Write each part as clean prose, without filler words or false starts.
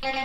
Hey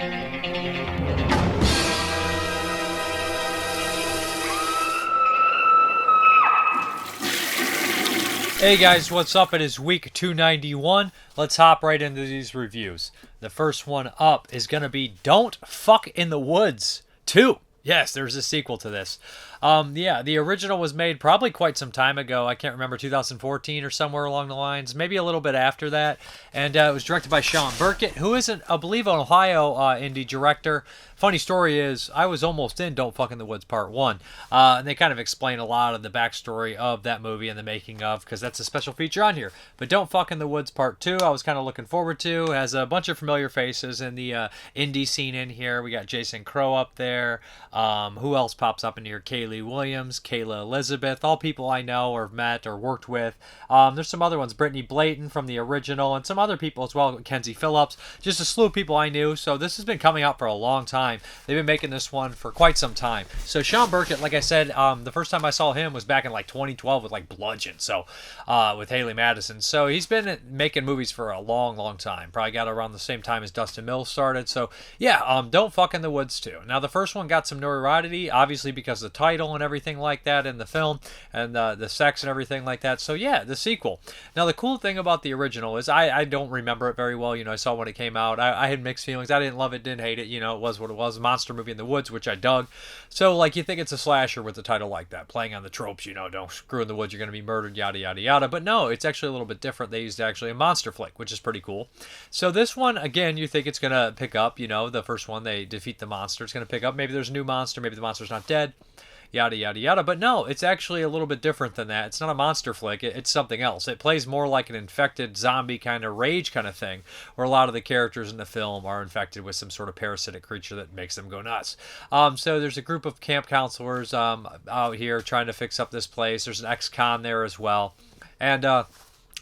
guys, what's up? It is week 291. Let's hop right into these reviews. The first one up is going to be Don't Fuck in the Woods 2. Yes, there's a sequel to this. Yeah, the original was made probably quite some time ago. I can't remember, 2014 or somewhere along the lines. Maybe a little bit after that. And it was directed by Shawn Burkett, who is, I believe, an Ohio indie director. Funny story is, I was almost in Don't Fuck in the Woods Part 1. And they kind of explain a lot of the backstory of that movie and the making of, because that's a special feature on here. But Don't Fuck in the Woods Part 2, I was kind of looking forward to. It has a bunch of familiar faces in the indie scene in here. We got Jason Crow up there. Who else pops up in here? Kaylee Williams, Kayla Elizabeth, all people I know or have met or worked with. There's some other ones, Brittany Blayton from the original, and some other people as well, Kenzie Phillips, just a slew of people I knew. So this has been coming out for a long time. They've been making this one for quite some time. So Shawn Burkett, like I said, the first time I saw him was back in like 2012 with like Bludgeon, so with Haley Madison. So he's been making movies for a long, long time. Probably got around the same time as Dustin Mills started. So yeah, Don't Fuck in the Woods 2. Now the first one got some notoriety, obviously because of the title and everything like that in the film, and the sex and everything like that. So yeah, the sequel. Now the cool thing about the original is I don't remember it very well. You know, I saw when it came out. I had mixed feelings. I didn't love it, didn't hate it. You know, it was what it was. Monster movie in the woods, which I dug. So like, you think it's a slasher with a title like that, playing on the tropes, you know, don't screw in the woods, you're going to be murdered, yada yada yada. But no, it's actually a little bit different. They used actually a monster flick, which is pretty cool. So this one, again, you think it's going to pick up. You know, the first one, they defeat the monster, it's going to pick up. Maybe there's a new monster, maybe the monster's not dead, yada yada yada. But no, it's actually a little bit different than that. It's not a monster flick, it's something else. It plays more like an infected zombie kind of rage kind of thing, where a lot of the characters in the film are infected with some sort of parasitic creature that makes them go nuts. So there's a group of camp counselors out here trying to fix up this place. There's an ex-con there as well, and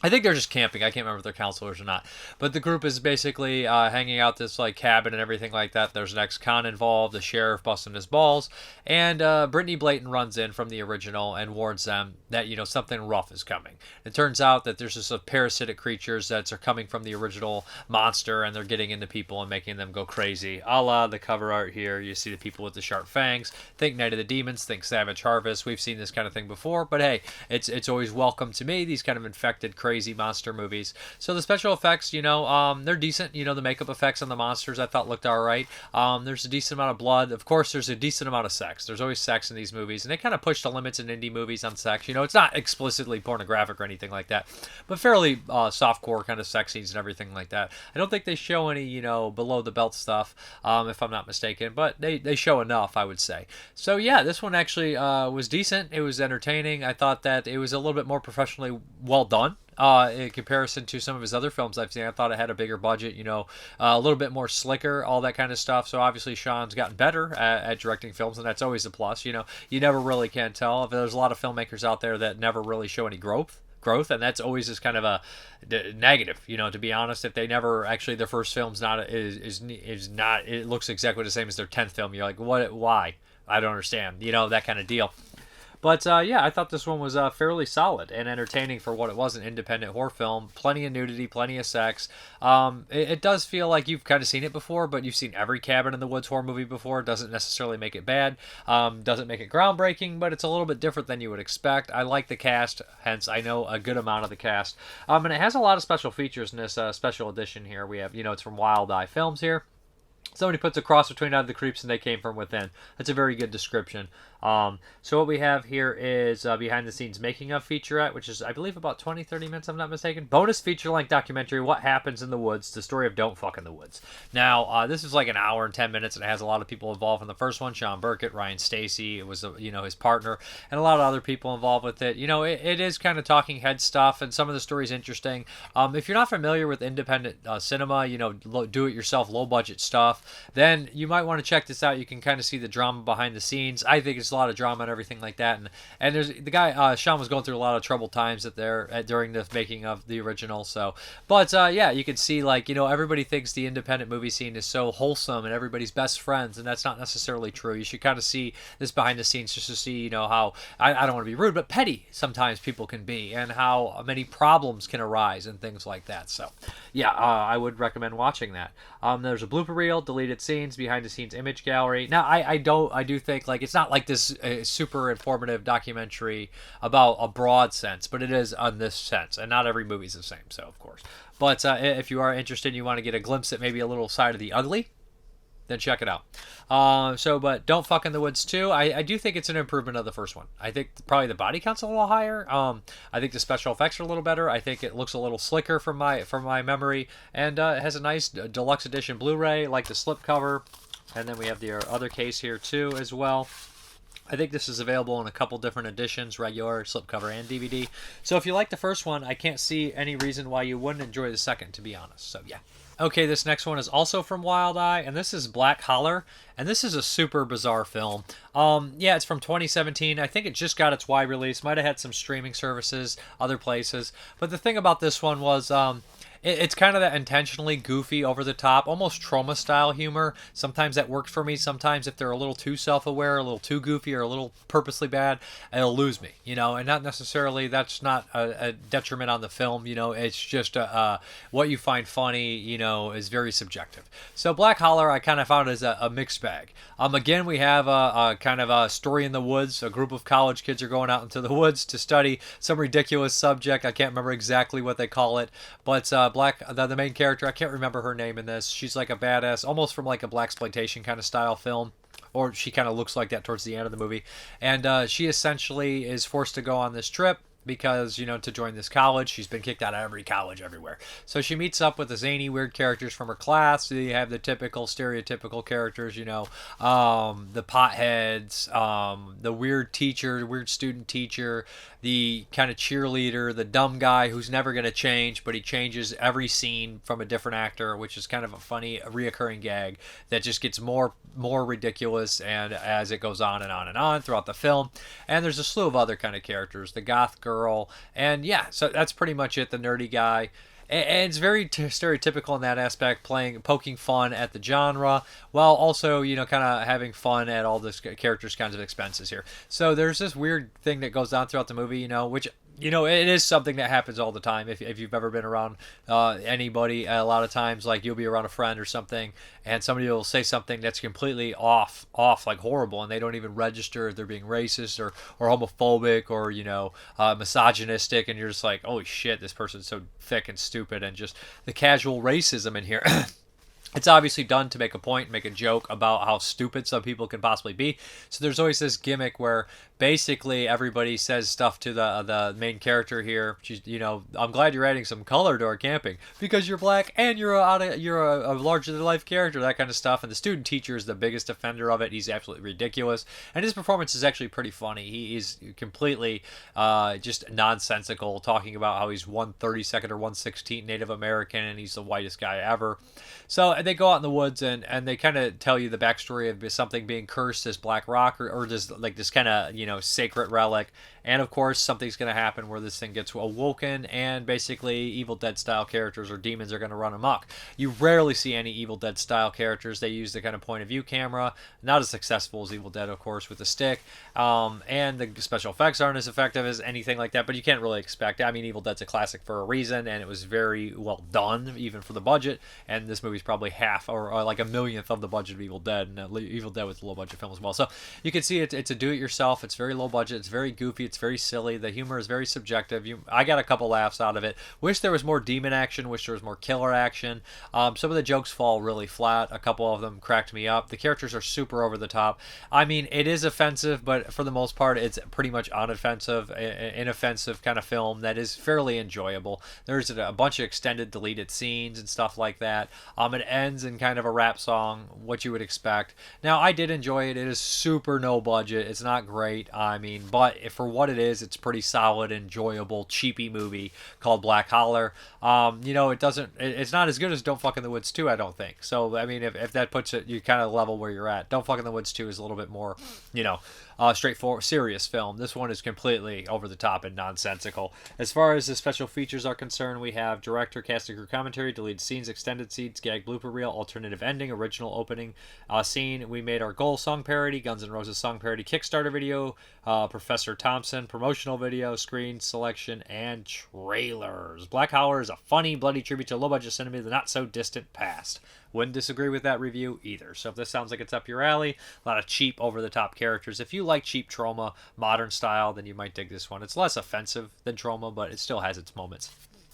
I think they're just camping. I can't remember if they're counselors or not. But the group is basically hanging out this like cabin and everything like that. There's an ex-con involved, the sheriff busting his balls, and Brittany Blayton runs in from the original and warns them that, you know, something rough is coming. It turns out that there's just parasitic creatures that are coming from the original monster, and they're getting into people and making them go crazy. A la the cover art here, you see the people with the sharp fangs. Think Night of the Demons, think Savage Harvest. We've seen this kind of thing before, but hey, it's always welcome to me, these kind of infected crazy monster movies. So the special effects, you know, they're decent. You know, the makeup effects on the monsters I thought looked all right. There's a decent amount of blood. Of course, there's a decent amount of sex. There's always sex in these movies, and they kind of push the limits in indie movies on sex. You know, it's not explicitly pornographic or anything like that, but fairly softcore kind of sex scenes and everything like that. I don't think they show any, you know, below the belt stuff, if I'm not mistaken, but they show enough, I would say. So yeah, this one actually was decent. It was entertaining. I thought that it was a little bit more professionally well done. In comparison to some of his other films I've seen. I thought it had a bigger budget, you know, a little bit more slicker, all that kind of stuff. So obviously Shawn's gotten better at directing films, and that's always a plus. You know, you never really can tell. There's a lot of filmmakers out there that never really show any growth, and that's always just kind of a negative, you know, to be honest. If they never actually, their first film's not is not, it looks exactly the same as their 10th film, you're like, what, why? I don't understand, you know, that kind of deal. But yeah, I thought this one was fairly solid and entertaining for what it was, an independent horror film. Plenty of nudity, plenty of sex. It does feel like you've kind of seen it before, but you've seen every Cabin in the Woods horror movie before. It doesn't necessarily make it bad. Doesn't make it groundbreaking, but it's a little bit different than you would expect. I like the cast, hence I know a good amount of the cast. And it has a lot of special features in this special edition here. We have, you know, it's from Wild Eye Films here. Somebody puts a cross between Out of the Creeps and They Came From Within. That's a very good description. So what we have here is behind the scenes making of featurette, which is, I believe, about 20-30 minutes, if I'm not mistaken. Bonus feature-length documentary, What Happens in the Woods, the story of Don't Fuck in the Woods. Now, this is like an hour and 10 minutes, and it has a lot of people involved in the first one. Shawn Burkett, Ryan Stacy, it was, you know, his partner, and a lot of other people involved with it. You know, it is kind of talking head stuff, and some of the stories interesting. If you're not familiar with independent cinema, you know, do-it-yourself, low-budget stuff, then you might want to check this out. You can kind of see the drama behind the scenes. I think it's a lot of drama and everything like that, and there's the guy Shawn was going through a lot of troubled times during the making of the original. So, but yeah, you can see, like, you know, everybody thinks the independent movie scene is so wholesome and everybody's best friends, and that's not necessarily true. You should kind of see this behind the scenes just to see, you know, how I don't want to be rude, but petty sometimes people can be, and how many problems can arise and things like that. So, yeah, I would recommend watching that. There's a blooper reel, deleted deleted scenes, behind the scenes image gallery. Now I do think like it's not like this super informative documentary about a broad sense, but it is on this sense, and not every movie's the same, so of course. But if you are interested and you want to get a glimpse at maybe a little side of the ugly, then check it out. But Don't Fuck in the Woods 2, I do think it's an improvement of the first one. I think probably the body count's a little higher. I think the special effects are a little better. I think it looks a little slicker from my memory, and it has a nice deluxe edition Blu-ray, like the slipcover. And then we have the other case here too as well. I think this is available in a couple different editions, regular, slipcover, and DVD. So if you like the first one, I can't see any reason why you wouldn't enjoy the second, to be honest. So yeah. Okay, this next one is also from Wild Eye, and this is Black Holler, and this is a super bizarre film. Yeah, it's from 2017. I think it just got its wide release. Might have had some streaming services, other places. But the thing about this one was it's kind of that intentionally goofy, over the top, almost trauma style humor. Sometimes that works for me. Sometimes if they're a little too self-aware, a little too goofy, or a little purposely bad, it'll lose me, and not necessarily, that's not a detriment on the film, it's just what you find funny, is very subjective. So Black Holler I kind of found as a mixed bag. Again, we have a kind of a story in the woods. A group of college kids are going out into the woods to study some ridiculous subject. I can't remember exactly what they call it, but the main character, I can't remember her name in this. She's like a badass, almost from like a blaxploitation kind of style film, or she kind of looks like that towards the end of the movie. And she essentially is forced to go on this trip because, to join this college. She's been kicked out of every college everywhere. So she meets up with the zany, weird characters from her class. So you have the typical, stereotypical characters, the potheads, the weird teacher, weird student teacher, the kind of cheerleader, the dumb guy who's never going to change, but he changes every scene from a different actor, which is kind of a funny, reoccurring gag that just gets more ridiculous and as it goes on and on and on throughout the film. And there's a slew of other kind of characters, the goth girl, and yeah, so that's pretty much it. The nerdy guy. And it's very stereotypical in that aspect, poking fun at the genre, while also, kind of having fun at all this characters' kinds of expenses here. So there's this weird thing that goes on throughout the movie, which, it is something that happens all the time. If you've ever been around anybody, a lot of times, like, you'll be around a friend or something, and somebody will say something that's completely off, like horrible, and they don't even register if they're being racist or homophobic or, misogynistic, and you're just like, holy shit, this person's so thick and stupid, and just the casual racism in here. It's obviously done to make a point, make a joke about how stupid some people can possibly be. So there's always this gimmick where basically everybody says stuff to the main character here. She's, I'm glad you're adding some color to our camping because you're black and you're a larger than life character, that kind of stuff. And the student teacher is the biggest offender of it. He's absolutely ridiculous, and his performance is actually pretty funny. He is completely just nonsensical, talking about how he's 1/32 or 1/16 Native American and he's the whitest guy ever. So they go out in the woods and they kind of tell you the backstory of something being cursed as black rock or this kind of sacred relic, and of course something's going to happen where this thing gets awoken and basically Evil Dead style characters or demons are going to run amok. You rarely see any Evil Dead style characters. They use the kind of point of view camera, not as successful as Evil Dead of course with the stick, and the special effects aren't as effective as anything like that, but you can't really expect it. I mean, Evil Dead's a classic for a reason, and it was very well done even for the budget, and this movie's probably half or like a millionth of the budget of Evil Dead, and Evil Dead was a low budget film as well. So you can see it's a do-it-yourself. It's very low budget. It's very goofy. It's very silly. The humor is very subjective. I got a couple laughs out of it. Wish there was more demon action. Wish there was more killer action. Some of the jokes fall really flat. A couple of them cracked me up. The characters are super over the top. I mean, it is offensive, but for the most part, it's pretty much inoffensive kind of film that is fairly enjoyable. There's a bunch of extended deleted scenes and stuff like that. It ends in kind of a rap song, what you would expect. Now, I did enjoy it. It is super no budget. It's not great. I mean, but for what it is, it's pretty solid, enjoyable, cheapy movie called Black Holler. It's not as good as Don't Fuck in the Woods 2, I don't think. So, I mean, if that puts it, you kind of level where you're at. Don't Fuck in the Woods 2 is a little bit more, straightforward, serious film. This one is completely over the top and nonsensical. As far as the special features are concerned, we have director, cast and crew commentary, deleted scenes, extended scenes, gag blooper reel, alternative ending, original opening scene. We made our goal song parody, Guns N' Roses song parody, Kickstarter video, Professor Thompson promotional video, screen selection, and trailers. Black Holler is a funny, bloody tribute to low-budget cinema of the not-so-distant past. Wouldn't disagree with that review either. So if this sounds like it's up your alley, a lot of cheap, over-the-top characters. If you like cheap trauma, modern style, then you might dig this one. It's less offensive than trauma, but it still has its moments.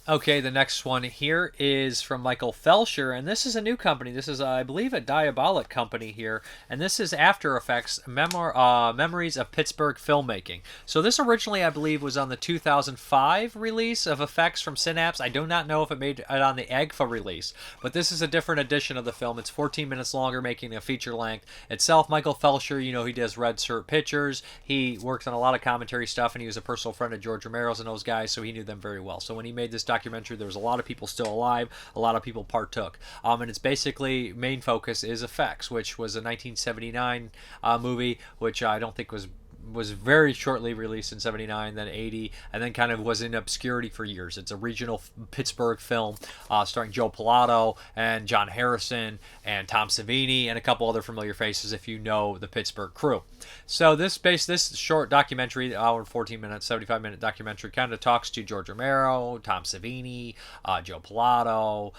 Okay, the next one here is from Michael Felsher, and this is a new company. This is, I believe, a Diabolic company here, and this is After Effects Memories of Pittsburgh Filmmaking. So this originally, I believe, was on the 2005 release of Effects from Synapse. I do not know if it made it on the AGFA release, but this is a different edition of the film. It's 14 minutes longer, making a feature length itself. Michael Felsher, you know, he does Red Cert Pictures. He works on a lot of commentary stuff, and he was a personal friend of George Romero's and those guys, so he knew them very well. So when he made this documentary, there was a lot of people still alive, a lot of people partook, and its basically main focus is Effects, which was a 1979 movie, which I don't think was very shortly released in 79, then 80, and then kind of was in obscurity for years. It's a regional Pittsburgh film starring Joe Pilato and John Harrison and Tom Savini and a couple other familiar faces if you know the Pittsburgh crew. So this short documentary, the hour and 14 minutes, 75-minute documentary, kind of talks to George Romero, Tom Savini, Joe Pilato,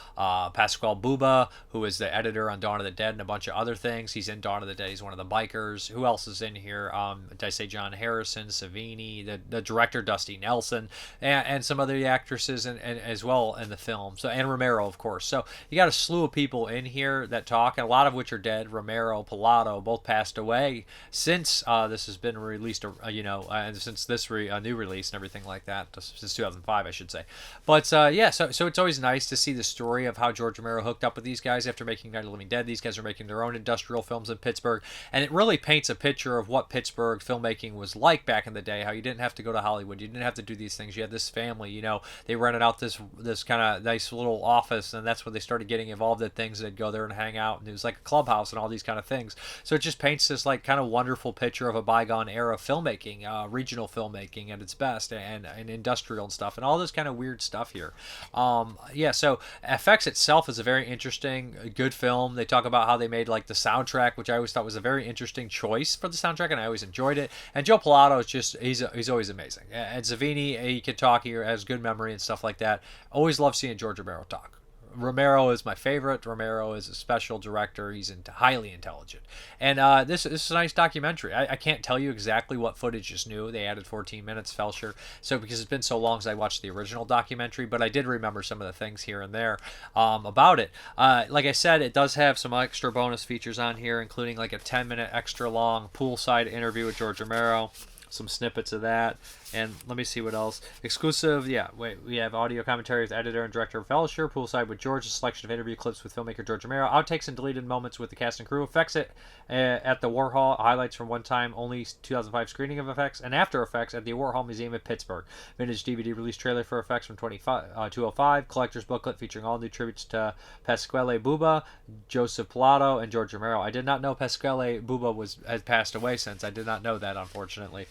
Pasquale Buba, who is the editor on Dawn of the Dead and a bunch of other things. He's in Dawn of the Dead. He's one of the bikers. Who else is in here? Did I say John Harrison, Savini, the director Dusty Nelson, and some other actresses and as well in the film. So, and Romero, of course. So you got a slew of people in here that talk, and a lot of which are dead. Romero, Pilato, both passed away since this has been released, and since this new release and everything like that, since 2005, I should say. But yeah, so it's always nice to see the story of how George Romero hooked up with these guys after making Night of the Living Dead. These guys are making their own industrial films in Pittsburgh, and it really paints a picture of what Pittsburgh filmmaking was like back in the day. How you didn't have to go to Hollywood, you didn't have to do these things. You had this family, they rented out this kind of nice little office, and that's when they started getting involved in things. They'd go there and hang out, and it was like a clubhouse and all these kind of things. So it just paints this like kind of wonderful picture of a bygone era of filmmaking, regional filmmaking at its best, and industrial and stuff, and all this kind of weird stuff here. Yeah, so Effects itself is a very interesting, good film. They talk about how they made like the soundtrack, which I always thought was a very interesting choice for the soundtrack, and I always enjoyed it. And Joe Pilato is just, he's always amazing. And Savini, he can talk, he has good memory and stuff like that. Always love seeing George Romero talk. Romero is my favorite. Romero is a special director. He's highly intelligent. And this is a nice documentary. I can't tell you exactly what footage is new. They added 14 minutes, Felsher. So because it's been so long since I watched the original documentary, but I did remember some of the things here and there about it. Like I said, it does have some extra bonus features on here, including like a 10-minute extra long poolside interview with George Romero. Some snippets of that, and let me see what else. Exclusive, yeah, we have audio commentary with editor and director Felsher, poolside with George, a selection of interview clips with filmmaker George Romero, outtakes and deleted moments with the cast and crew, Effects at the Warhol, highlights from one-time only 2005 screening of Effects, and After Effects at the Warhol Museum in Pittsburgh. Vintage DVD release trailer for Effects from 205, collector's booklet featuring all new tributes to Pasquale Buba, Joseph Pilato, and George Romero. I did not know Pasquale Buba has passed away since. I did not know that, unfortunately.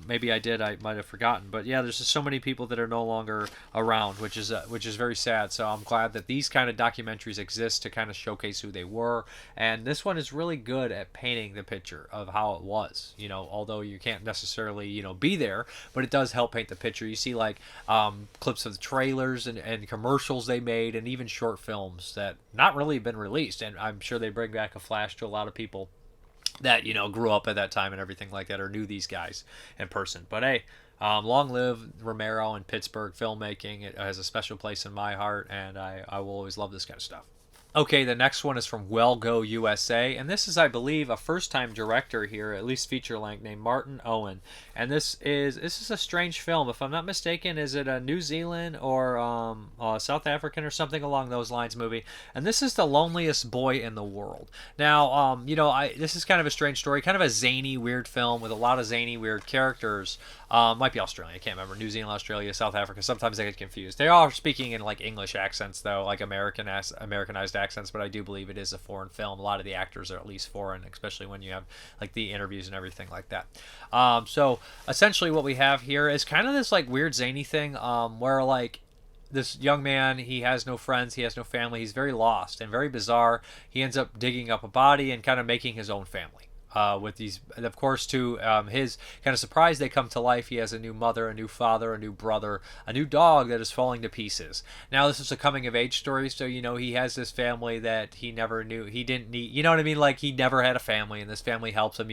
Maybe I did. I might have forgotten. But yeah, there's just so many people that are no longer around, which is very sad. So I'm glad that these kind of documentaries exist to kind of showcase who they were. And this one is really good at painting the picture of how it was. Although you can't necessarily be there, but it does help paint the picture. You see like clips of the trailers and commercials they made, and even short films that not really been released. And I'm sure they bring back a flash to a lot of people that grew up at that time and everything like that, or knew these guys in person. But hey, long live Romero and Pittsburgh filmmaking. It has a special place in my heart, and I will always love this kind of stuff. Okay, the next one is from Well Go USA, and this is, I believe, a first-time director here, at least feature-length, named Martin Owen. And this is a strange film. If I'm not mistaken, is it a New Zealand or South African or something along those lines movie? And this is The Loneliest Boy in the World. Now, this is kind of a strange story, kind of a zany, weird film with a lot of zany, weird characters. Might be Australia, I can't remember. New Zealand, Australia, South Africa. Sometimes I get confused. They are speaking in like English accents, though, like Americanized accents, but I do believe it is a foreign film. A lot of the actors are at least foreign, especially when you have like the interviews and everything like that. So essentially what we have here is kind of this like weird zany thing where like this young man, he has no friends, he has no family, he's very lost and very bizarre. He ends up digging up a body and kind of making his own family. with these, of course, to his kind of surprise, they come to life. He has a new mother, a new father, a new brother, a new dog that is falling to pieces. Now, this is a coming of age story, so he has this family that he never knew he didn't need. You know what I mean? Like, he never had a family, and this family helps him.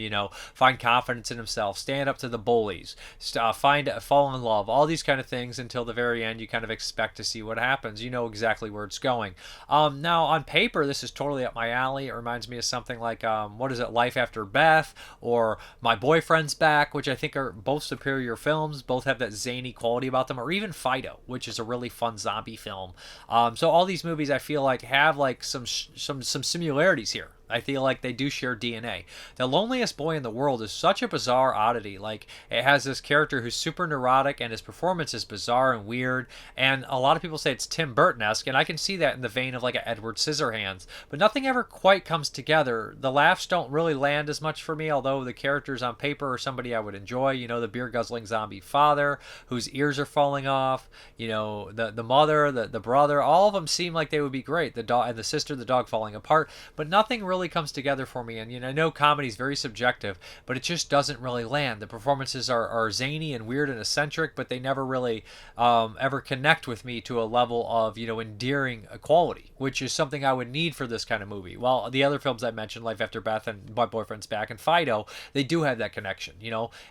Find confidence in himself, stand up to the bullies, fall in love, all these kind of things until the very end. You kind of expect to see what happens. You know exactly where it's going. Now, on paper, this is totally up my alley. It reminds me of something like what is it, Life After Beth, or My Boyfriend's Back, which I think are both superior films. Both have that zany quality about them, or even Fido, which is a really fun zombie film. So all these movies, I feel like, have like some similarities here. I feel like they do share DNA. The Loneliest Boy in the World is such a bizarre oddity. Like, it has this character who's super neurotic, and his performance is bizarre and weird. And a lot of people say it's Tim Burton-esque, and I can see that in the vein of like an Edward Scissorhands. But nothing ever quite comes together. The laughs don't really land as much for me, although the characters on paper are somebody I would enjoy. The beer-guzzling zombie father, whose ears are falling off. The mother, the brother, all of them seem like they would be great. The dog and the sister, the dog falling apart. But nothing really comes together for me. And I know comedy is very subjective, but it just doesn't really land. The performances are zany and weird and eccentric, but they never really ever connect with me to a level of endearing quality, which is something I would need for this kind of movie. Well, the other films I mentioned, Life After Beth and My Boyfriend's Back and Fido, they do have that connection.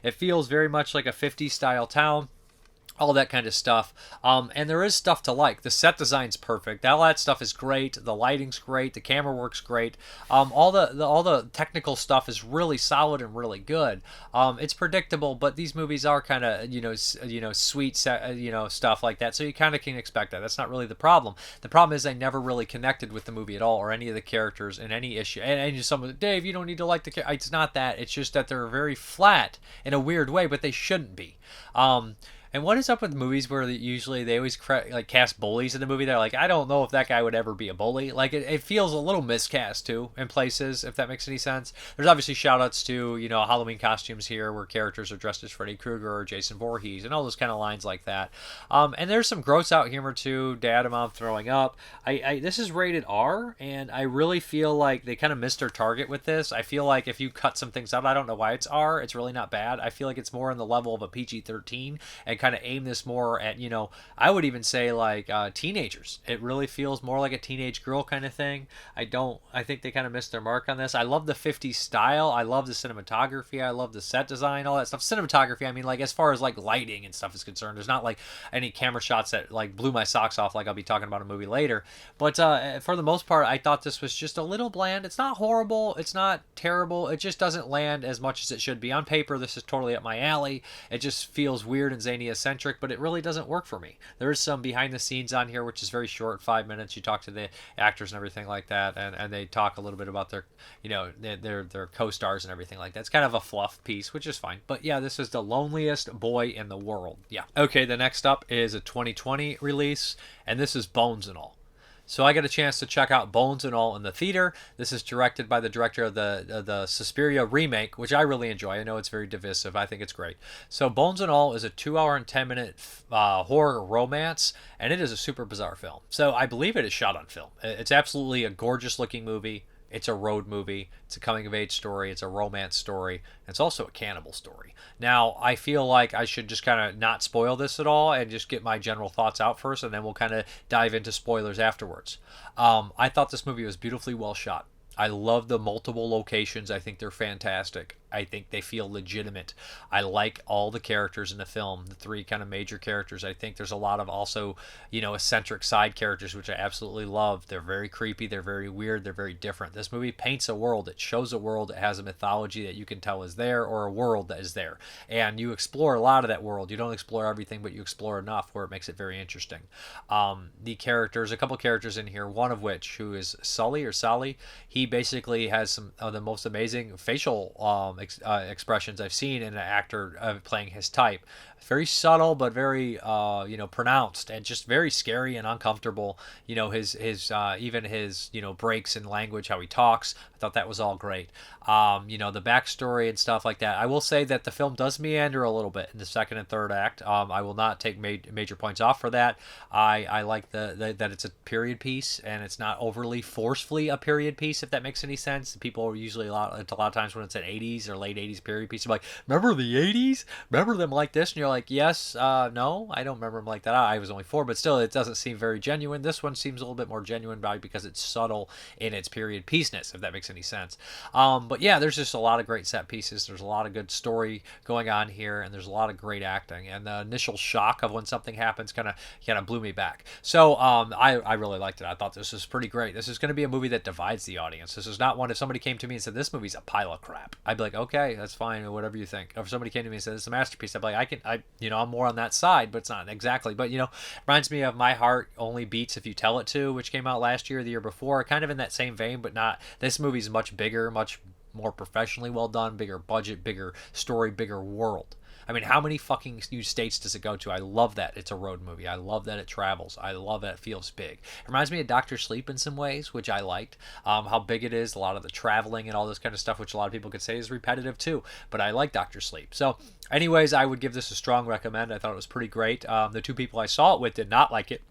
It feels very much like a 50s style town, all that kind of stuff. And there is stuff to like. The set design's perfect. All that stuff is great. The lighting's great. The camera works great. All the technical stuff is really solid and really good. It's predictable, but these movies are kind of sweet stuff like that. So you kind of can expect that. That's not really the problem. The problem is I never really connected with the movie at all, or any of the characters in any issue. And someone, Dave, you don't need to like the characters. It's not that. It's just that they're very flat in a weird way, but they shouldn't be. And what is up with movies where usually they always cast bullies in the movie? They're like, I don't know if that guy would ever be a bully. Like, it feels a little miscast too in places, if that makes any sense. There's obviously shout outs to Halloween costumes here where characters are dressed as Freddy Krueger or Jason Voorhees and all those kind of lines like that. And there's some gross out humor too. Dad and mom throwing up. This is rated R, and I really feel like they kind of missed their target with this. I feel like if you cut some things out, I don't know why it's R. It's really not bad. I feel like it's more on the level of a PG-13 and kind of aim this more at I would even say like teenagers. It really feels more like a teenage girl kind of thing. I think they kind of missed their mark on this. I love the 50s style. I love the cinematography. I love the set design, all that stuff. Cinematography, I mean, like, as far as like lighting and stuff is concerned, there's not like any camera shots that like blew my socks off, like I'll be talking about a movie later. But for the most part, I thought this was just a little bland. It's not horrible, it's not terrible, it just doesn't land as much as it should be. On paper, this is totally up my alley. It just feels weird and zany eccentric, but it really doesn't work for me. There is some behind the scenes on here, which is very short, 5 minutes. You talk to the actors and everything like that, and they talk a little bit about their their co-stars and everything like that. It's kind of a fluff piece, which is fine. But yeah, this is The Loneliest Boy in the World. Yeah. Okay, the next up is a 2020 release, and this is Bones and All. So I got a chance to check out Bones and All in the theater. This is directed by the director of the Suspiria remake, which I really enjoy. I know it's very divisive. I think it's great. So Bones and All is a 2 hour and 10-minute horror romance, and it is a super bizarre film. So I believe it is shot on film. It's absolutely a gorgeous looking movie. It's a road movie. It's a coming-of-age story. It's a romance story. It's also a cannibal story. Now, I feel like I should just kind of not spoil this at all and just get my general thoughts out first, and then we'll kind of dive into spoilers afterwards. I thought this movie was beautifully well shot. I love the multiple locations. I think they're fantastic. I think they feel legitimate. I like all the characters in the film, the three kind of major characters. I think there's a lot of also, eccentric side characters, which I absolutely love. They're very creepy. They're very weird. They're very different. This movie paints a world. It shows a world. It has a mythology that you can tell is there, or a world that is there. And you explore a lot of that world. You don't explore everything, but you explore enough where it makes it very interesting. The characters, a couple characters in here, one of which, who is Sully, he basically has some of the most amazing facial expressions I've seen in an actor playing his type. Very subtle, but very pronounced, and just very scary and uncomfortable. His even his breaks in language, how he talks. I thought that was all great. The backstory and stuff like that. I will say that the film does meander a little bit in the second and third act. I will not take major points off for that. I like that it's a period piece and it's not overly forcefully a period piece, if that makes any sense. People are usually a lot of times when it's an 80s or late 80s period piece, I'm like, remember the 80s? Remember them like this? And you're like, yes, no, I don't remember them like that. I was only 4, but still, it doesn't seem very genuine. This one seems a little bit more genuine because it's subtle in its period piece-ness, if that makes any sense. But yeah, there's just a lot of great set pieces. There's a lot of good story going on here, and there's a lot of great acting. And the initial shock of when something happens kind of blew me back. So I really liked it. I thought this was pretty great. This is going to be a movie that divides the audience. This is not one, if somebody came to me and said this movie's a pile of crap, I'd be like, okay, that's fine, or whatever you think. Or if somebody came to me and said it's a masterpiece, I'd be like, I'm more on that side, but it's not exactly. But reminds me of My Heart Only Beats If You Tell It To, which came out last year, the year before, kind of in that same vein, but not. This movie's much bigger, much more professionally well done, bigger budget, bigger story, bigger world. I mean, how many fucking new states does it go to? I love that it's a road movie. I love that it travels. I love that it feels big. It reminds me of Dr. Sleep in some ways, which I liked. How big it is, a lot of the traveling and all this kind of stuff, which a lot of people could say is repetitive too. But I like Dr. Sleep. So anyways, I would give this a strong recommend. I thought it was pretty great. The 2 people I saw it with did not like it,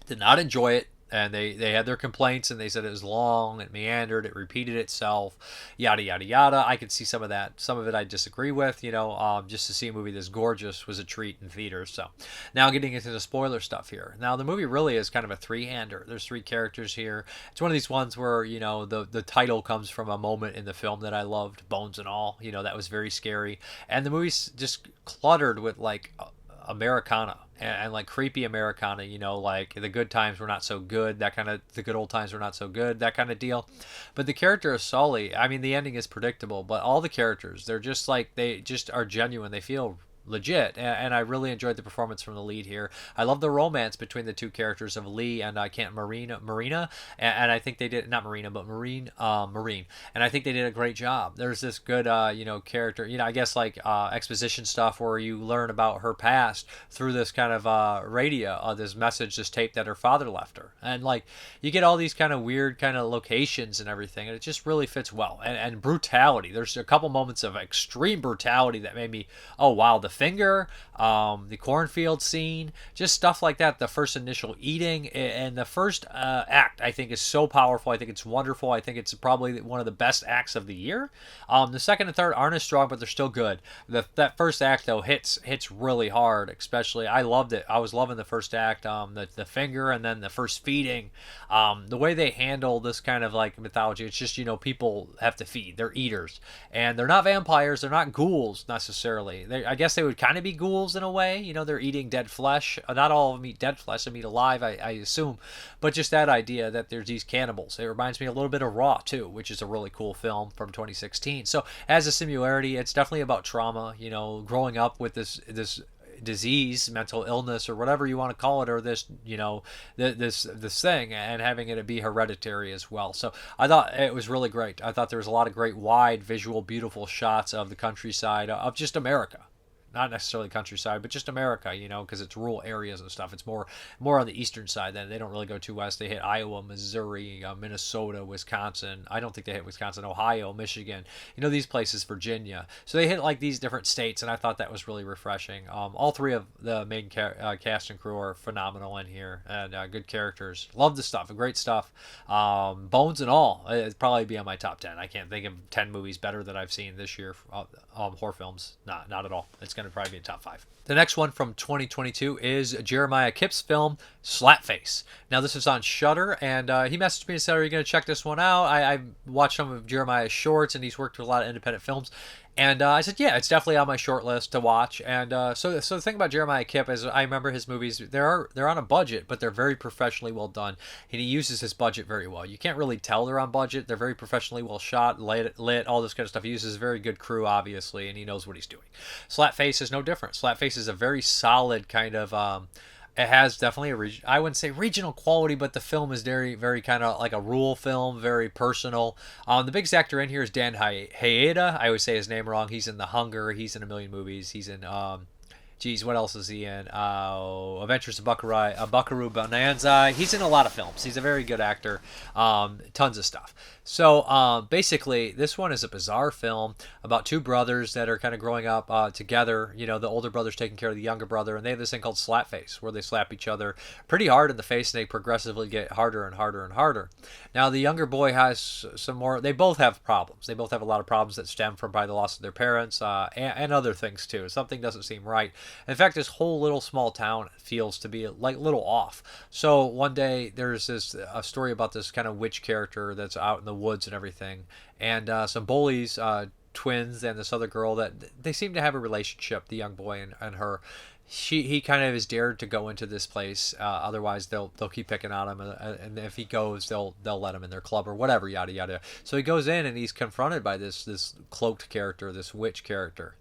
did not enjoy it. And they had their complaints, and they said it was long, it meandered, it repeated itself, yada, yada, yada. I could see some of that. Some of it I disagree with, just to see a movie this gorgeous was a treat in theaters. So now getting into the spoiler stuff here. Now, the movie really is kind of a three-hander. There's 3 characters here. It's one of these ones where, the title comes from a moment in the film that I loved, Bones and All. That was very scary. And the movie's just cluttered with, like, Americana and like creepy Americana, like the good times were not so good, the good old times were not so good, that kind of deal. But the character of Sully, I mean, the ending is predictable, but all the characters, they're just like, they just are genuine. They feel legit, and I really enjoyed the performance from the lead here. I love the romance between the 2 characters of Lee and Marina, and I think they did, not Marina, but Marine, and I think they did a great job. There's this good character, I guess like exposition stuff where you learn about her past through this kind of radio, this message, this tape that her father left her, and like you get all these kind of weird kind of locations and everything, and it just really fits well. And brutality, there's a couple moments of extreme brutality that made me, oh wow, the finger, the cornfield scene, just stuff like that. The first initial eating, and the first act, I think, is so powerful. I think it's wonderful. I think it's probably one of the best acts of the year. The second and third aren't as strong, but they're still good. That first act though hits really hard. Especially, I loved it. I was loving the first act. The finger, and then the first feeding. The way they handle this kind of like mythology. It's just people have to feed. They're eaters, and they're not vampires. They're not ghouls necessarily. I guess they would kind of be ghouls in a way. They're eating dead flesh. Not all of them eat dead flesh. Some eat alive, I assume. But just that idea that there's these cannibals. It reminds me a little bit of Raw, too, which is a really cool film from 2016. So as a similarity, it's definitely about trauma, growing up with this disease, mental illness, or whatever you want to call it, or this this thing, and having it be hereditary as well. So I thought it was really great. I thought there was a lot of great wide visual beautiful shots of the countryside of just America. Not necessarily countryside, but just America, because it's rural areas and stuff. It's more on the eastern side. Then they don't really go too west. They hit Iowa, Missouri, Minnesota, Wisconsin. I don't think they hit Wisconsin, Ohio, Michigan. These places, Virginia. So they hit like these different states, and I thought that was really refreshing. All 3 of the main cast and crew are phenomenal in here, and good characters. Love the stuff, great stuff. Bones and All, it'd probably be on my top 10. I can't think of 10 movies better that I've seen this year. Horror films, not at all. It's going to probably be in top 5. The next one from 2022 is Jeremiah Kipp's film Slapface. Now this is on Shudder, and he messaged me and said, "Are you going to check this one out?" I watched some of Jeremiah's shorts, and he's worked with a lot of independent films. And I said, yeah, it's definitely on my short list to watch. And so the thing about Jeremiah Kipp is I remember his movies, they're on a budget, but they're very professionally well done. And he uses his budget very well. You can't really tell they're on budget. They're very professionally well shot, lit, all this kind of stuff. He uses a very good crew, obviously, and he knows what he's doing. Slapface is no different. Slapface is a very solid kind of It has definitely I wouldn't say regional quality, but the film is very, very kind of like a rural film, very personal. The biggest actor in here is Dan Hayeda. I always say his name wrong. He's in The Hunger. He's in a million movies. He's in geez, what else is he in? Adventures of Buckaroo Bonanza. He's in a lot of films. He's a very good actor. Tons of stuff. So basically, this one is a bizarre film about two brothers that are kind of growing up together. You know, the older brother's taking care of the younger brother, and they have this thing called Slapface, where they slap each other pretty hard in the face, and they progressively get harder and harder and harder. Now, the younger boy has some more. They both have problems. They both have a lot of problems that stem from probably the loss of their parents and other things too. Something doesn't seem right. In fact, this whole little small town feels to be like little off. So one day there's a story about this kind of witch character that's out in the woods and everything, and some bullies, twins, and this other girl that they seem to have a relationship. The young boy and her. He kind of is dared to go into this place. Otherwise, they'll keep picking on him, and if he goes, they'll let him in their club or whatever, yada yada. So he goes in and he's confronted by this cloaked character, this witch character.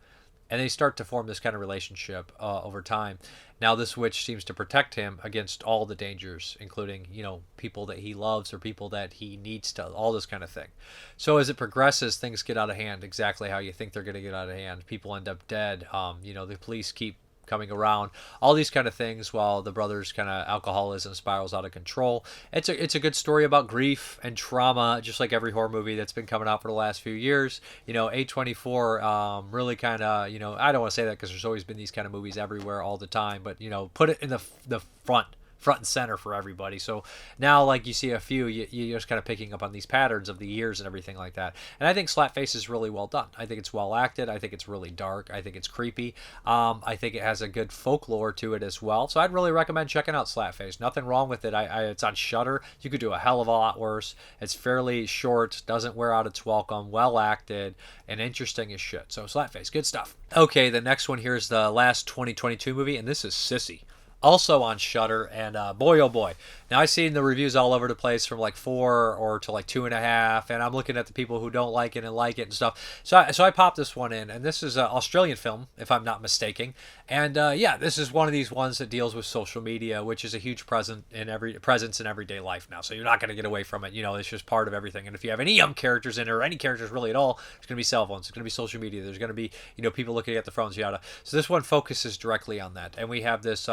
And they start to form this kind of relationship over time. Now this witch seems to protect him against all the dangers, including, you know, people that he loves or people that he needs to, all this kind of thing. So as it progresses, things get out of hand, exactly how you think they're going to get out of hand. People end up dead. You know, the police keep coming around, all these kind of things, while the brothers' kind of alcoholism spirals out of control. It's a good story about grief and trauma, just like every horror movie that's been coming out for the last few years. You know, A24 really kind of, you know, I don't want to say that because there's always been these kind of movies everywhere all the time, but, you know, put it in the front and center for everybody. So now, like, you see a few, you're just kind of picking up on these patterns of the years and everything like that. And I think Slapface is really well done. I think it's well acted. I think it's really dark. I think it's creepy. I think it has a good folklore to it as well. So I'd really recommend checking out Slapface. Nothing wrong with it. It's on Shudder. You could do a hell of a lot worse. It's fairly short, doesn't wear out its welcome, well acted, and interesting as shit. So Slapface, good stuff. Okay, the next one here is the last 2022 movie, and this is Sissy. Also on Shudder, and boy oh boy. Now I've seen the reviews all over the place from like 4 or to like 2.5, and I'm looking at the people who don't like it and stuff. So I popped this one in, and this is an Australian film, if I'm not mistaken. And yeah, this is one of these ones that deals with social media, which is a huge presence in everyday life now. So you're not going to get away from it. You know, it's just part of everything. And if you have any young characters in it, or any characters really at all, there's going to be cell phones. There's going to be social media. There's going to be, you know, people looking at the phones, yada. So this one focuses directly on that. And we have this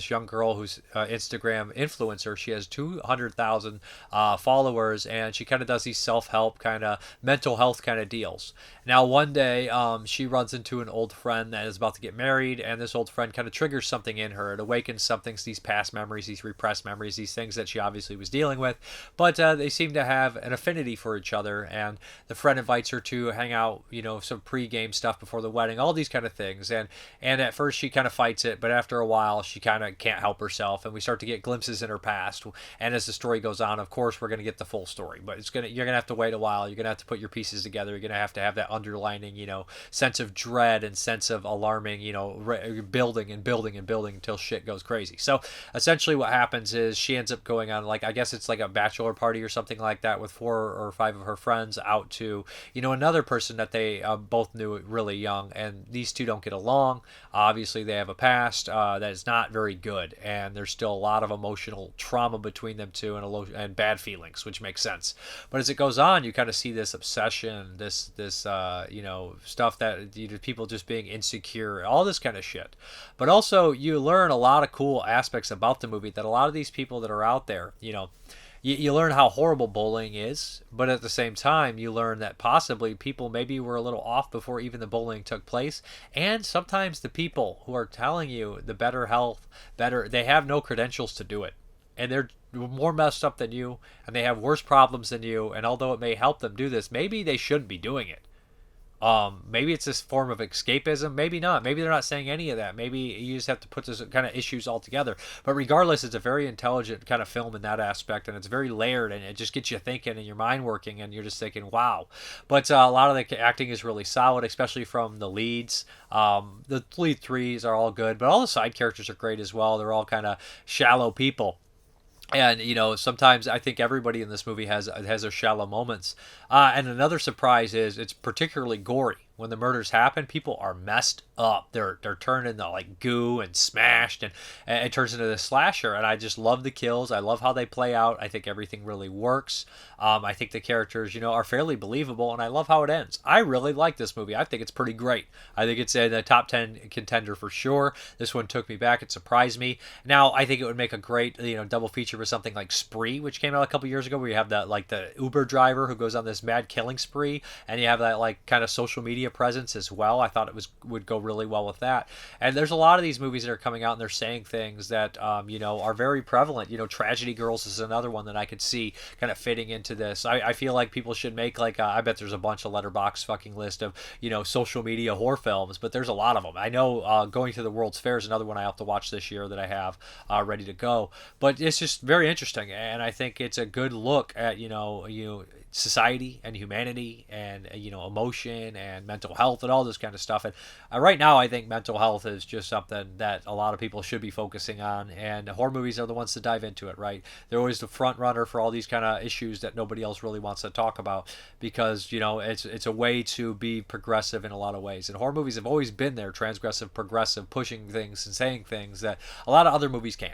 young girl who's Instagram influencer. She has 200,000 followers, and she kind of does these self-help kind of mental health kind of deals. Now one day she runs into an old friend that is about to get married, and this old friend kind of triggers something in her. It awakens something, these past memories, these repressed memories, these things that she obviously was dealing with, but they seem to have an affinity for each other, and the friend invites her to hang out, you know, some pre-game stuff before the wedding, all these kind of things. And at first she kind of fights it, but after a while she kind of can't help herself, and we start to get glimpses in her past. And as the story goes on, of course, we're going to get the full story, but you're going to have to wait a while. You're going to have to put your pieces together. You're going to have that underlining, you know, sense of dread and sense of alarming, you know, building until shit goes crazy. So essentially what happens is she ends up going on, like, I guess it's like a bachelor party or something like that, with 4 or 5 of her friends out to, you know, another person that they both knew really young, and these two don't get along. Obviously they have a past that is not very good, and there's still a lot of emotional trauma between them two, and bad feelings, which makes sense. But as it goes on, you kind of see this obsession, this you know, stuff that, you know, people just being insecure, all this kind of shit. But also you learn a lot of cool aspects about the movie, that a lot of these people that are out there, you know, you learn how horrible bullying is, but at the same time you learn that possibly people maybe were a little off before even the bullying took place. And sometimes the people who are telling you the they have no credentials to do it, and they're more messed up than you, and they have worse problems than you, and although it may help them do this, maybe they shouldn't be doing it. Maybe it's this form of escapism, maybe not. Maybe they're not saying any of that. Maybe you just have to put this kind of issues all together. But regardless, it's a very intelligent kind of film in that aspect, and it's very layered, and it just gets you thinking and your mind working, and you're just thinking, wow. But a lot of the acting is really solid, especially from the leads. The lead 3s are all good, but all the side characters are great as well. They're all kind of shallow people. And, you know, sometimes I think everybody in this movie has their shallow moments. And another surprise is it's particularly gory. When the murders happen, people are messed up. They're turned into like goo and smashed, and it turns into this slasher. And I just love the kills. I love how they play out. I think everything really works. I think the characters, are fairly believable, and I love how it ends. I really like this movie. I think it's pretty great. I think it's in the top 10 contender for sure. This one took me back. It surprised me. Now, I think it would make a great, double feature with something like Spree, which came out a couple years ago, where you have that, like, the Uber driver who goes on this mad killing spree, and you have that, like, kind of social media presence as well. I thought it would go really well with that. And there's a lot of these movies that are coming out, and they're saying things that, are very prevalent. Tragedy Girls is another one that I could see kind of fitting into this. I feel like people should make, like, I bet there's a bunch of letterbox fucking list of, social media horror films, but there's a lot of them. I know Going to the World's Fair is another one I have to watch this year that I have ready to go. But it's just very interesting, and I think it's a good look at, society and humanity and emotion and mental health and all this kind of stuff. And right now I think mental health is just something that a lot of people should be focusing on, and horror movies are the ones to dive into it, right? They're always the front runner for all these kind of issues that nobody else really wants to talk about, because it's a way to be progressive in a lot of ways. And horror movies have always been there, transgressive, progressive, pushing things and saying things that a lot of other movies can't.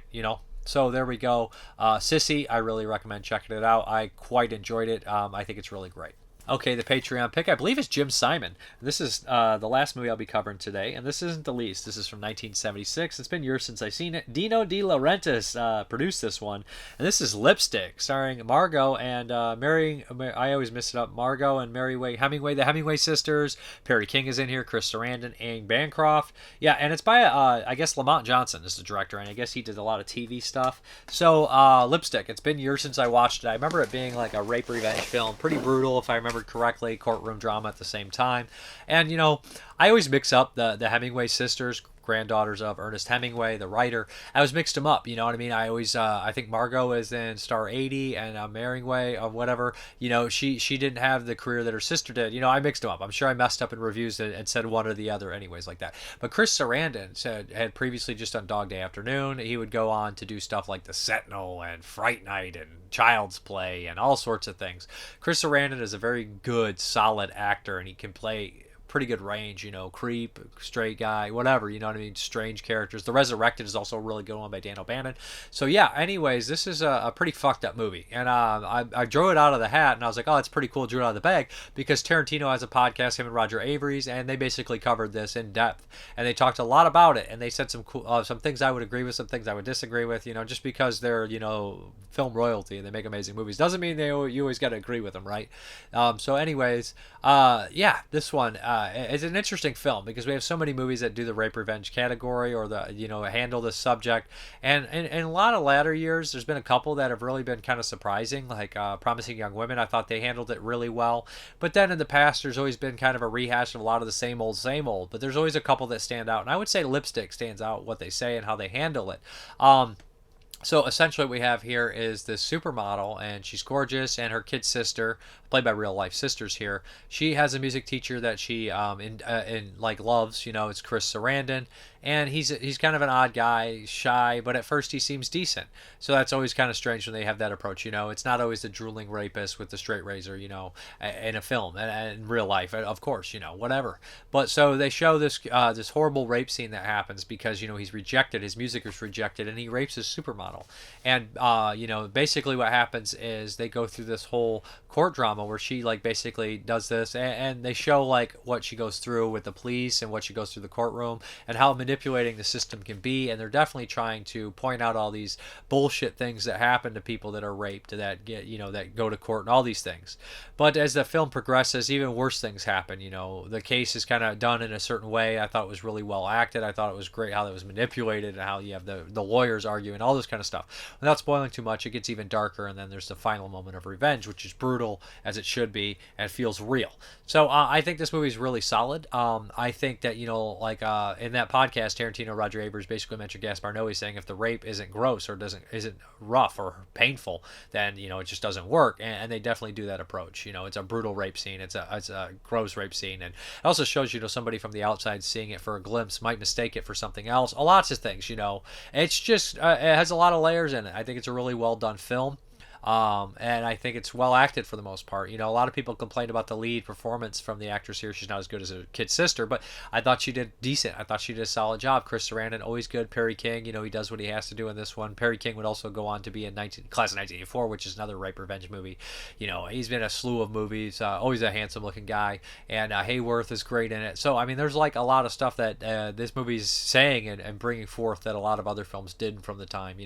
So there we go. Sissy, I really recommend checking it out. I quite enjoyed it. I think it's really great. Okay, the Patreon pick, I believe, is Jim Simon. This is the last movie I'll be covering today, and this isn't the least. This is from 1976. It's been years since I've seen it. Dino De Laurentiis produced this one, and this is Lipstick, starring Margot and I always mess it up, Margot and Mary Way Hemingway, the Hemingway sisters. Perry King is in here, Chris Sarandon, Anne Bancroft. Yeah, and it's by, I guess, Lamont Johnson is the director, and I guess he did a lot of TV stuff. So, Lipstick, it's been years since I watched it. I remember it being like a rape revenge film, pretty brutal, if I remember correctly, courtroom drama at the same time. And I always mix up the Hemingway sisters, granddaughters of Ernest Hemingway, the writer. I always mixed them up, you know what I mean? I always I think Margot is in Star 80, and Hemingway or whatever, she didn't have the career that her sister did. I mixed them up. I'm sure I messed up in reviews and said one or the other anyways, like that. But Chris Sarandon had previously just done Dog Day Afternoon. He would go on to do stuff like The Sentinel and Fright Night and Child's Play and all sorts of things. Chris Sarandon is a very good, solid actor, and he can play pretty good range, creep, straight guy, whatever, strange characters. The Resurrected is also a really good one by Dan O'Bannon. So yeah, anyways, this is a pretty fucked up movie, and I drew it out of the hat, and I was like, oh, it's pretty cool, drew it out of the bag, because Tarantino has a podcast, him and Roger Avery's, and they basically covered this in depth, and they talked a lot about it, and they said some cool, some things I would agree with, some things I would disagree with, just because they're, film royalty and they make amazing movies doesn't mean you always got to agree with them, right? So anyways, yeah, this one, it's an interesting film because we have so many movies that do the rape revenge category or the handle this subject, and in a lot of latter years there's been a couple that have really been kind of surprising, like Promising Young Women. I thought they handled it really well, but then in the past there's always been kind of a rehash of a lot of the same old, but there's always a couple that stand out, and I would say Lipstick stands out, what they say and how they handle it. So essentially what we have here is this supermodel, and she's gorgeous, and her kid sister, played by real life sisters here, she has a music teacher that she loves, it's Chris Sarandon, and he's kind of an odd guy, shy, but at first he seems decent. So that's always kind of strange when they have that approach, it's not always the drooling rapist with the straight razor, in a film, and in real life, of course, whatever. But so they show this this horrible rape scene that happens because, he's rejected, his music is rejected, and he rapes his supermodel. And, basically what happens is they go through this whole court drama where she, basically does this, and they show, what she goes through with the police and what she goes through the courtroom and how manipulating the system can be, and they're definitely trying to point out all these bullshit things that happen to people that are raped, that get, that go to court and all these things. But as the film progresses, even worse things happen, the case is kind of done in a certain way. I thought it was really well acted. I thought it was great how that was manipulated and how you have the lawyers arguing, all this kind of stuff. Without spoiling too much, it gets even darker, and then there's the final moment of revenge, which is brutal as it should be and feels real. So I think this movie is really solid. I think that, in that podcast, Tarantino, Roger Avers basically mentioned Gaspar Noé saying if the rape isn't gross or isn't rough or painful, then, it just doesn't work. And they definitely do that approach. It's a brutal rape scene. It's a gross rape scene. And it also shows, somebody from the outside seeing it for a glimpse might mistake it for something else. Lots of things, It's just, it has a lot of layers in it. I think it's a really well done film. And I think it's well acted for the most part. A lot of people complained about the lead performance from the actress here. She's not as good as her kid sister, but I thought she did decent. I thought she did a solid job. Chris Sarandon, always good. Perry King, he does what he has to do in this one. Perry King would also go on to be in class of 1984, which is another rape revenge movie. He's been in a slew of movies. Always a handsome looking guy, and Hayworth is great in it. So there's like a lot of stuff that this movie's saying and bringing forth that a lot of other films did from the time.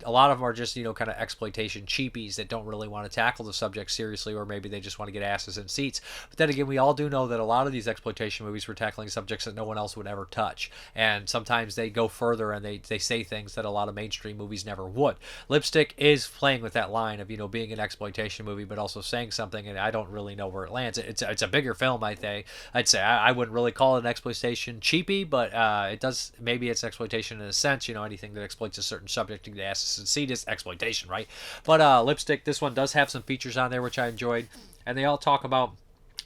A lot of them are just kind of exploitation cheapies that don't really want to tackle the subject seriously, or maybe they just want to get asses in seats. But then again, we all do know that a lot of these exploitation movies were tackling subjects that no one else would ever touch, and sometimes they go further and they say things that a lot of mainstream movies never would. Lipstick is playing with that line of being an exploitation movie but also saying something, and I don't really know where it lands. It's a bigger film, I'd say. I wouldn't really call it an exploitation cheapie, but it does, maybe it's exploitation in a sense. Anything that exploits a certain subject to get asses in seat is exploitation, right? But Lipstick, this one does have some features on there which I enjoyed, and they all talk about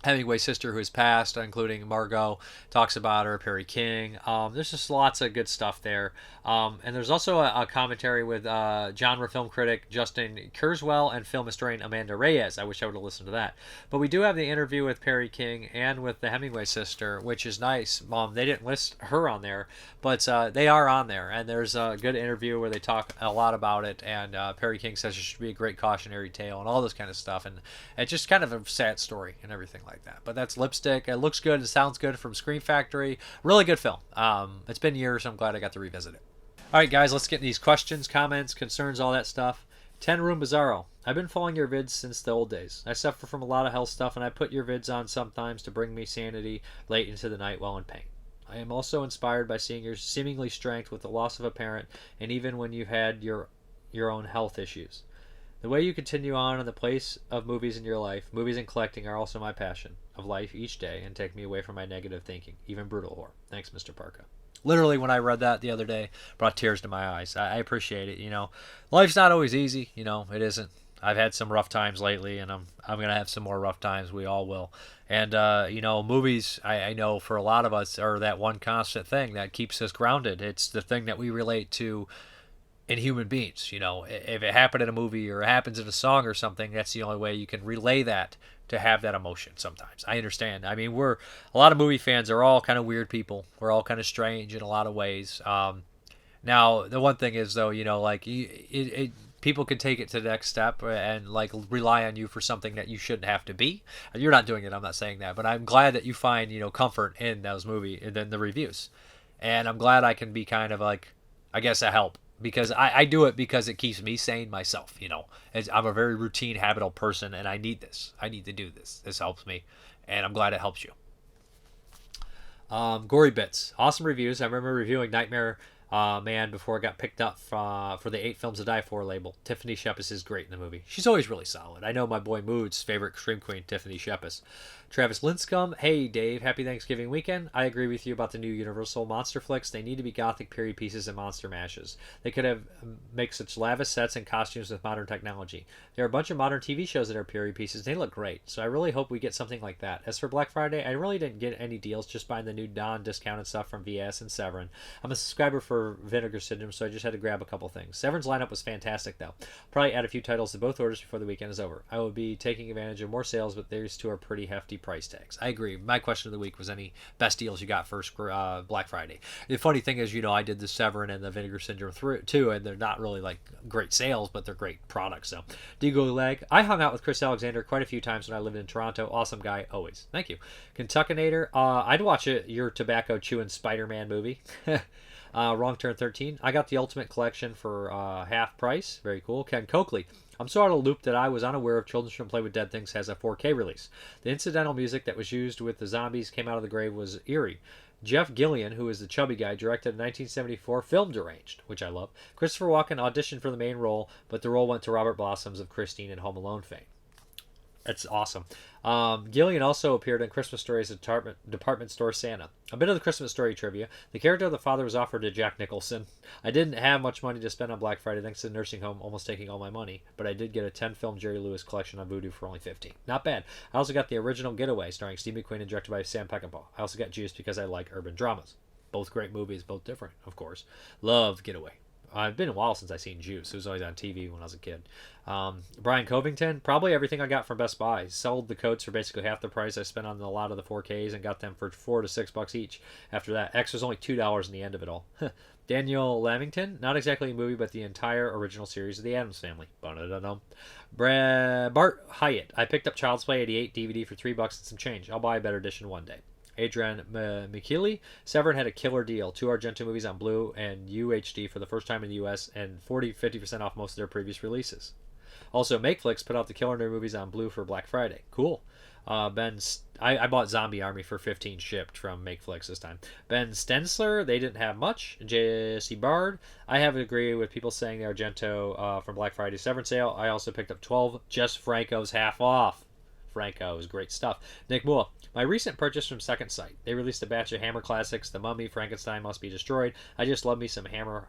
Hemingway's sister who has passed, including Margot, talks about her, Perry King. There's just lots of good stuff there. And there's also a commentary with genre film critic Justin Kurzweil and film historian Amanda Reyes. I wish I would have listened to that. But we do have the interview with Perry King and with the Hemingway sister, which is nice. They didn't list her on there, but they are on there. And there's a good interview where they talk a lot about it. And Perry King says it should be a great cautionary tale and all this kind of stuff. And it's just kind of a sad story and everything like that. But that's Lipstick. It looks good. It sounds good from Scream Factory. Really good film. It's been years. I'm glad I got to revisit it. All right, guys, let's get these questions, comments, concerns, all that stuff. 10 Room Bizarro. I've been following your vids since the old days. I suffer from a lot of health stuff, and I put your vids on sometimes to bring me sanity late into the night while in pain. I am also inspired by seeing your seemingly strength with the loss of a parent, and even when you've had your own health issues. The way you continue on in the place of movies in your life, movies and collecting are also my passion of life each day and take me away from my negative thinking, even brutal horror. Thanks, Mrparka. Literally, when I read that the other day, brought tears to my eyes. I appreciate it. Life's not always easy. It isn't. I've had some rough times lately, and I'm gonna have some more rough times. We all will. And movies, I know for a lot of us are that one constant thing that keeps us grounded. It's the thing that we relate to in human beings. If it happened in a movie or it happens in a song or something, that's the only way you can relay that to have that emotion sometimes. I understand. We're a lot of movie fans are all kind of weird people. We're all kind of strange in a lot of ways. Now, the one thing is, though, people can take it to the next step and rely on you for something that you shouldn't have to be. You're not doing it. I'm not saying that, but I'm glad that you find comfort in those movies and then the reviews, and I'm glad I can be kind of I guess a help. Because I do it because it keeps me sane myself, I'm a very routine, habitual person, and I need this. I need to do this. This helps me, and I'm glad it helps you. Gory Bits. Awesome reviews. I remember reviewing Nightmare Man before it got picked up for the 8 Films to Die For label. Tiffany Shepis is great in the movie. She's always really solid. I know my boy Mood's favorite Scream Queen, Tiffany Shepis. Travis Linscomb. Hey, Dave. Happy Thanksgiving weekend. I agree with you about the new Universal monster flicks. They need to be gothic period pieces and monster mashes. They could have make such lavish sets and costumes with modern technology. There are a bunch of modern TV shows that are period pieces. They look great. So I really hope we get something like that. As for Black Friday, I really didn't get any deals, just buying the new non-discounted stuff from VS and Severin. I'm a subscriber for Vinegar Syndrome, so I just had to grab a couple things. Severin's lineup was fantastic, though. Probably add a few titles to both orders before the weekend is over. I will be taking advantage of more sales, but these two are pretty hefty price tags. I agree. My question of the week was any best deals you got for Black Friday. The funny thing is, I did the Severin and the Vinegar Syndrome too, and they're not really great sales, but they're great products. So, Digo Leg. I hung out with Chris Alexander quite a few times when I lived in Toronto. Awesome guy, always. Thank you. Kentuckinator. I'd watch your tobacco chewing Spider-Man movie. Wrong Turn 13. I got the Ultimate Collection for half price. Very cool. Ken Coakley. I'm so out of the loop that I was unaware of Children Shouldn't Play with Dead Things has a 4K release. The incidental music that was used with the zombies came out of the grave was eerie. Jeff Gillian, who is the chubby guy, directed a 1974 film Deranged, which I love. Christopher Walken auditioned for the main role, but the role went to Robert Blossoms of Christine and Home Alone fame. That's awesome. Gillian also appeared in Christmas Story as a department store Santa. A bit of the Christmas Story trivia. The character of the father was offered to Jack Nicholson. I didn't have much money to spend on Black Friday thanks to the nursing home almost taking all my money, but I did get a 10-film Jerry Lewis collection on Vudu for only $15. Not bad. I also got the original Getaway starring Steve McQueen and directed by Sam Peckinpah. I also got Juice because I like urban dramas. Both great movies, both different, of course. Love Getaway. It's been a while since I seen Juice. It was always on TV when I was a kid. Brian Covington, probably everything I got from Best Buy. Sold the coats for basically half the price I spent on a lot of the 4Ks and got them for $4 to $6 each. After that, X was only $2 in the end of it all. Daniel Lamington, not exactly a movie, but the entire original series of the Addams Family. Bart Hyatt, I picked up Child's Play 88 DVD for $3 and some change. I'll buy a better edition one day. Adrian McKeely, Severin had a killer deal. 2 Argento movies on Blue and UHD for the first time in the US and 50% off most of their previous releases. Also, Makeflix put out the killer new movies on Blue for Black Friday. Cool. I bought Zombie Army for 15 shipped from Makeflix this time. Ben Stensler, they didn't have much. Jesse Bard, I have to agree with people saying the Argento from Black Friday Severin sale. I also picked up 12 Jess Franco's half off. Franco is great stuff. Nick Mua, my recent purchase from Second Sight. They released a batch of Hammer classics. The Mummy, Frankenstein Must Be Destroyed. I just love me some Hammer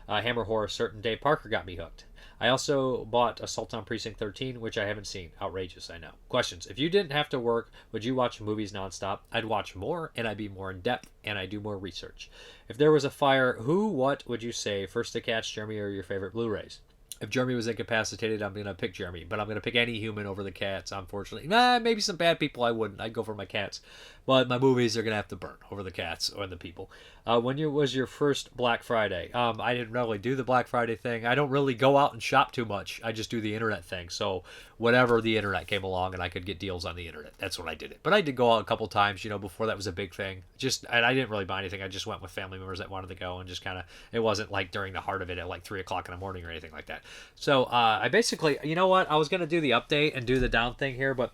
horror. Certain Dave Parker got me hooked. I also bought Assault on Precinct 13, which I haven't seen. Outrageous, I know. Questions. If you didn't have to work, would you watch movies nonstop? I'd watch more, and I'd be more in depth, and I'd do more research. If there was a fire, what would you say first to catch, Jeremy, or your favorite Blu-rays? If Jeremy was incapacitated, I'm going to pick Jeremy. But I'm going to pick any human over the cats, unfortunately. Maybe some bad people I wouldn't. I'd go for my cats. But my movies are going to have to burn over the cats or the people. When was your first Black Friday? I didn't really do the Black Friday thing. I don't really go out and shop too much. I just do the internet thing. So whenever the internet came along and I could get deals on the internet, that's when I did it. But I did go out a couple times, before that was a big thing. And I didn't really buy anything. I just went with family members that wanted to go and just kind of, it wasn't like during the heart of it at like 3 o'clock in the morning or anything like that. So I basically, you know what? I was going to do the update and do the down thing here, but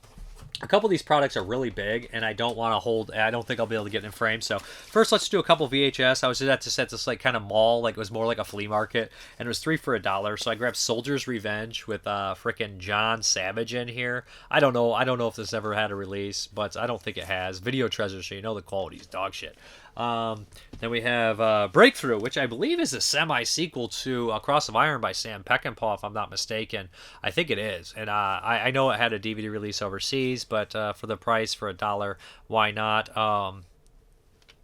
a couple of these products are really big, and I don't think I'll be able to get in frame. So first, let's do a couple VHS. I was at this like kind of mall, like it was more like a flea market, and it was 3 for $1. So I grabbed Soldier's Revenge with frickin' John Savage in here. I don't know if this ever had a release, but I don't think it has. Video Treasure, so you know the quality's dog shit. Then we have Breakthrough, which I believe is a semi-sequel to Cross of Iron by Sam Peckinpah, if I'm not mistaken. I think it is. And I know it had a DVD release overseas, but for the price, for $1, why not?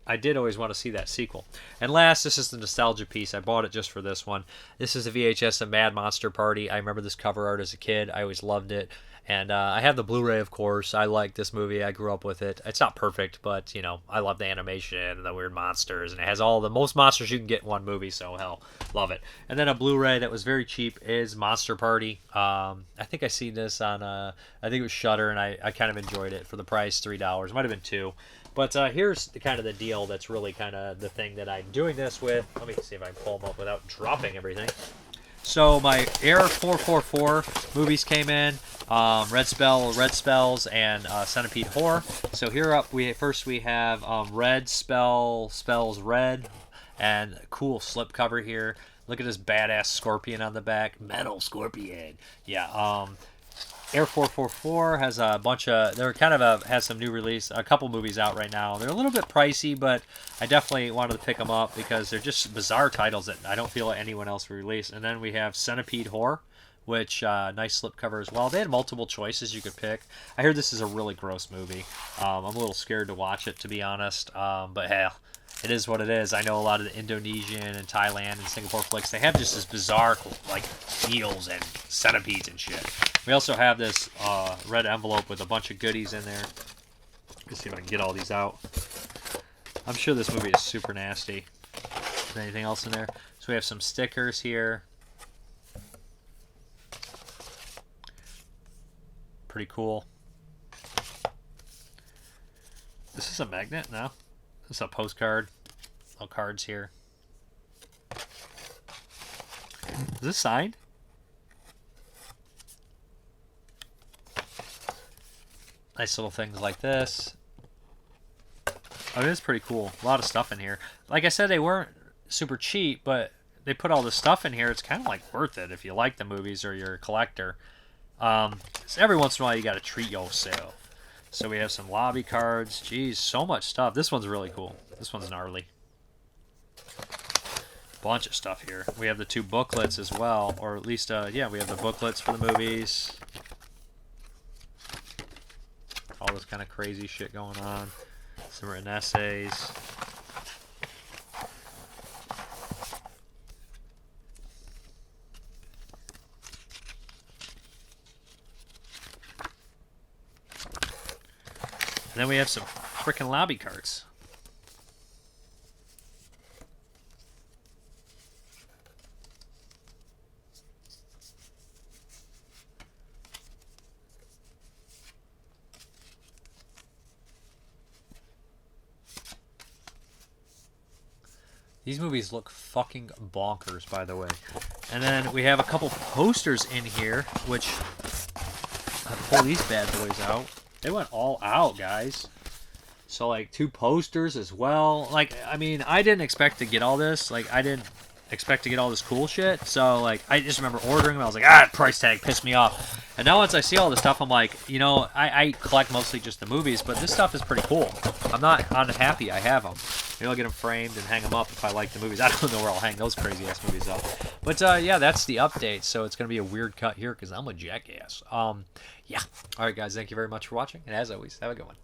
I did always want to see that sequel. And last, this is the nostalgia piece. I bought it just for this one. This is a VHS of Mad Monster Party. I remember this cover art as a kid. I always loved it. And I have the Blu-ray, of course. I like this movie. I grew up with it. It's not perfect, but, I love the animation and the weird monsters. And it has all the most monsters you can get in one movie, so hell, love it. And then a Blu-ray that was very cheap is Monster Party. I think I seen this on, I think it was Shudder, and I kind of enjoyed it for the price, $3. It might have been $2. But here's the deal that's really kind of the thing that I'm doing this with. Let me see if I can pull them up without dropping everything. So my Air 444 movies came in, Red Spells, and Centipede Horror. So here up, we have Red Spells Red, and a cool slipcover here. Look at this badass scorpion on the back, metal scorpion. Yeah. Air 444 has a bunch of, has some new release, a couple movies out right now. They're a little bit pricey, but I definitely wanted to pick them up because they're just bizarre titles that I don't feel like anyone else will release. And then we have Centipede Horror, which, nice slipcover as well. They had multiple choices you could pick. I heard this is a really gross movie. I'm a little scared to watch it, to be honest, but hell. It is what it is. I know a lot of the Indonesian and Thailand and Singapore flicks, they have just this bizarre, like, eels and centipedes and shit. We also have this red envelope with a bunch of goodies in there. Let's see if I can get all these out. I'm sure this movie is super nasty. Is there anything else in there? So we have some stickers here. Pretty cool. This is a magnet? No. This is a postcard. Little cards here. Is this signed? Nice little things like this. Oh, it is pretty cool. A lot of stuff in here. Like I said, they weren't super cheap, but they put all this stuff in here. It's kind of like worth it if you like the movies or you're a collector. So every once in a while, you got to treat yourself. So we have some lobby cards. Jeez, so much stuff. This one's really cool. This one's gnarly. Bunch of stuff here. We have the 2 booklets as well, or at least, yeah, we have the booklets for the movies. All this kind of crazy shit going on. Some written essays. And then we have some freaking lobby cards. These movies look fucking bonkers, by the way. And then we have a couple posters in here, which... I'll pull these bad boys out. They went all out, guys. So, like, 2 posters as well. Like, I mean, I didn't expect to get all this. Like, I didn't expect to get all this cool shit. So, like, I just remember ordering them. I was like, price tag pissed me off. And now once I see all this stuff, I'm like, you know, I collect mostly just the movies, but this stuff is pretty cool. I'm not unhappy I have them. Maybe I'll get them framed and hang them up if I like the movies. I don't know where I'll hang those crazy-ass movies up. But, yeah, that's the update. So it's going to be a weird cut here because I'm a jackass. Yeah. All right, guys, thank you very much for watching. And as always, have a good one.